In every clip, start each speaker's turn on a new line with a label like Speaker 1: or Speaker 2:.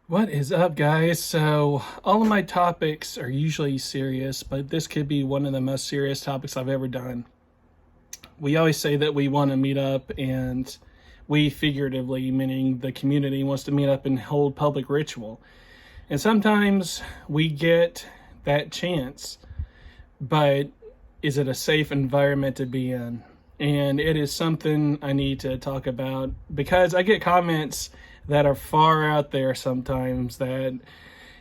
Speaker 1: What is up, guys? So, all of my topics are usually serious, but this could be one of the most serious topics I've ever done. We always say that we want to meet up, and we figuratively, meaning the community, wants to meet up and hold public ritual. And sometimes we get that chance, but is it a safe environment to be in? And it is something I need to talk about because I get comments that are far out there sometimes that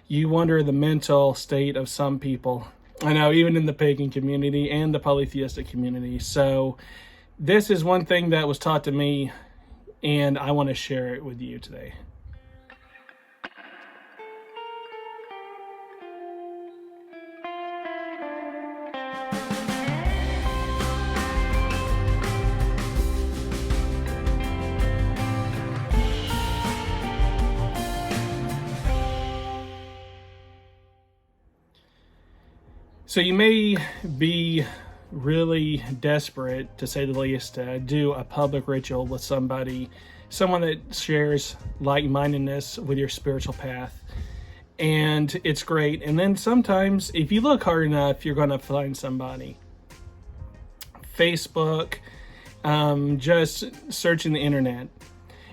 Speaker 1: you wonder the mental state of some people. I know, even in the pagan community and the polytheistic community. So, this is one thing that was taught to me, and I want to share it with you today. So you may be really desperate, to say the least, to do a public ritual with someone that shares like-mindedness with your spiritual path. And it's great. And then sometimes, if you look hard enough, you're going to find somebody. Facebook, just searching the internet.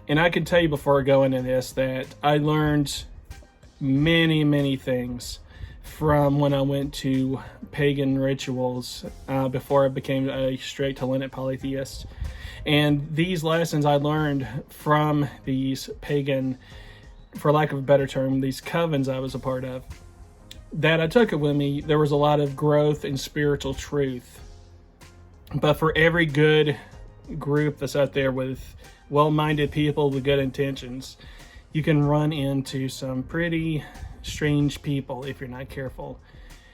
Speaker 1: And I can tell you before I go into this that I learned many things from when I went to pagan rituals before I became a strict Hellenic polytheist. And these lessons I learned from these pagan, for lack of a better term, these covens I was a part of, that I took it with me. There was a lot of growth in spiritual truth. But for every good group that's out there with well-minded people with good intentions, you can run into some pretty strange people if you're not careful.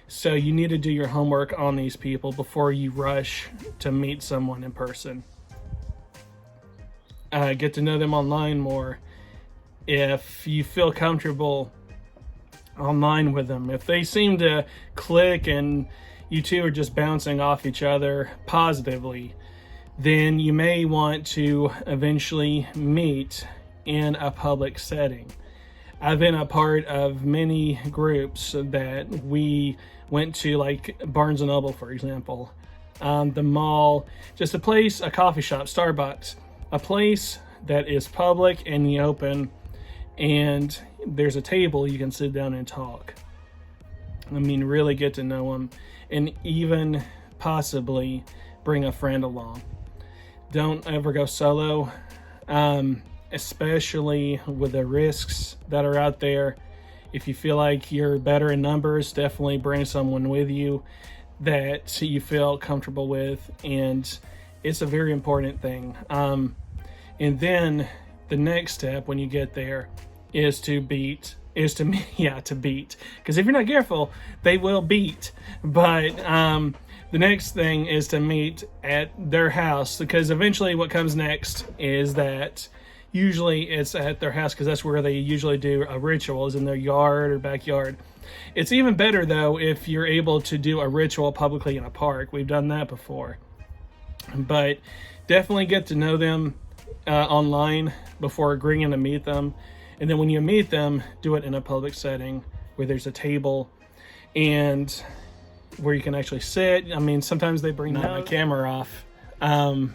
Speaker 1: So you need to do your homework on these people before you rush to meet someone in person. Get to know them online more. If you feel comfortable online with them, if they seem to click and you two are just bouncing off each other positively, then you may want to eventually meet in a public setting. I've been a part of many groups that we went to, like Barnes & Noble, for example, the mall, just a place, a coffee shop, Starbucks, a place that is public and the open, and there's a table you can sit down and talk. I mean, really get to know them, and even possibly bring a friend along. Don't ever go solo. Especially with the risks that are out there. If you feel like you're better in numbers, definitely bring someone with you that you feel comfortable with, and it's a very important thing. And then the next step when you get there is to beat. Because if you're not careful, they will beat. But the next thing is to meet at their house, because eventually what comes next is that usually it's at their house, because that's where they usually do a ritual, is in their yard or backyard. It's even better, though, if you're able to do a ritual publicly in a park. We've done that before. But definitely get to know them online before agreeing to meet them. And then when you meet them, do it in a public setting where there's a table and where you can actually sit. I mean, sometimes they bring my camera off.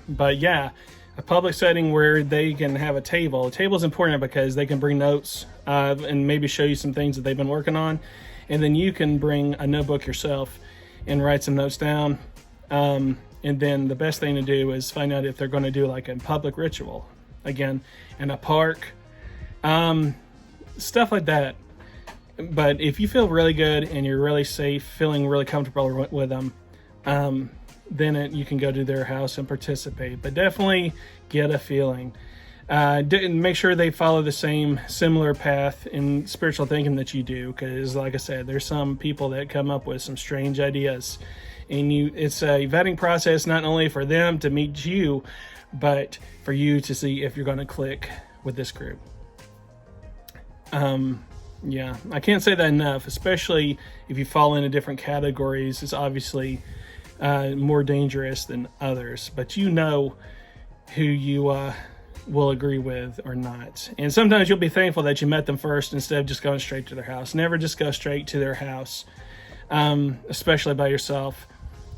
Speaker 1: But yeah, a public setting where they can have a table. A table is important because they can bring notes and maybe show you some things that they've been working on. And then you can bring a notebook yourself and write some notes down. And then the best thing to do is find out if they're going to do like a public ritual, again, in a park, stuff like that. But if you feel really good and you're really safe, feeling really comfortable with them, then you can go to their house and participate. But definitely get a feeling. Make sure they follow the same similar path in spiritual thinking that you do, because like I said, there's some people that come up with some strange ideas, and it's a vetting process, not only for them to meet you, but for you to see if you're going to click with this group. Yeah, I can't say that enough, especially if you fall into different categories. It's obviously more dangerous than others, but you know who you will agree with or not. And sometimes you'll be thankful that you met them first instead of just going straight to their house. Never just go straight to their house, especially by yourself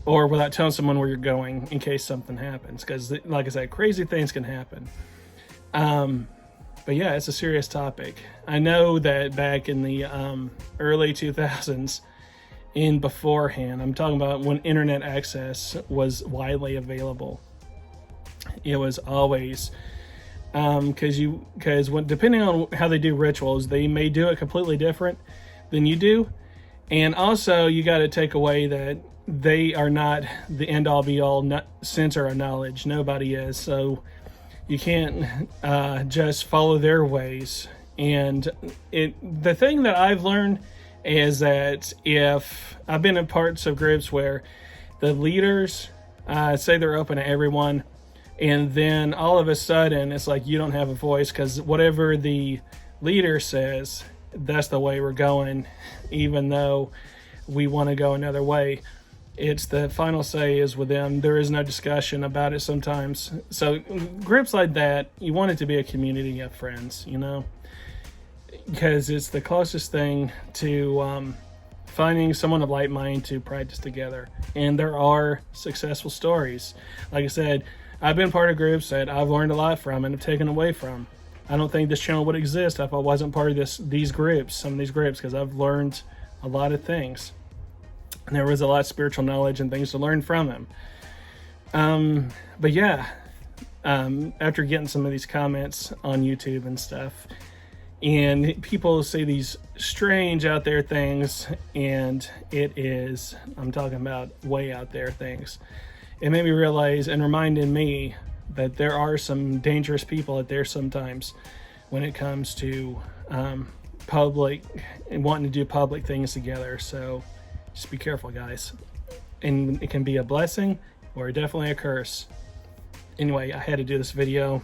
Speaker 1: or without telling someone where you're going in case something happens. Because, like I said, crazy things can happen. But yeah, it's a serious topic. I know that back in the early 2000s, in beforehand, I'm talking about when internet access was widely available, it was always because when depending on how they do rituals, they may do it completely different than you do. And also you got to take away that they are not the end all be all center of knowledge. Nobody is. So you can't just follow their ways. And the thing that I've learned is that if I've been in parts of groups where the leaders say they're open to everyone, and then all of a sudden it's like you don't have a voice because whatever the leader says, that's the way we're going, even though we want to go another way. It's the final say is with them. There is no discussion about it sometimes. So groups like that, you want it to be a community of friends, you know, because it's the closest thing to finding someone of like mind to practice together. And there are successful stories. Like I said, I've been part of groups that I've learned a lot from and have taken away from. I don't think this channel would exist if I wasn't part of some of these groups, because I've learned a lot of things. And there was a lot of spiritual knowledge and things to learn from them. But yeah, after getting some of these comments on YouTube and stuff, and people say these strange out there things, and I'm talking about way out there things. It made me realize and reminded me that there are some dangerous people out there sometimes when it comes to public and wanting to do public things together. So just be careful, guys. And it can be a blessing or definitely a curse. Anyway, I had to do this video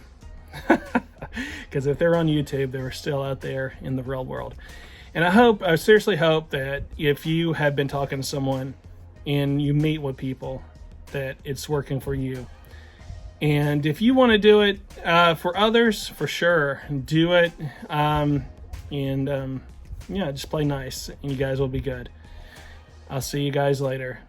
Speaker 1: because if they're on YouTube, they're still out there in the real world. And I seriously hope that if you have been talking to someone and you meet with people, that it's working for you. And if you want to do it for others, for sure, do it. Yeah, just play nice and you guys will be good. I'll see you guys later.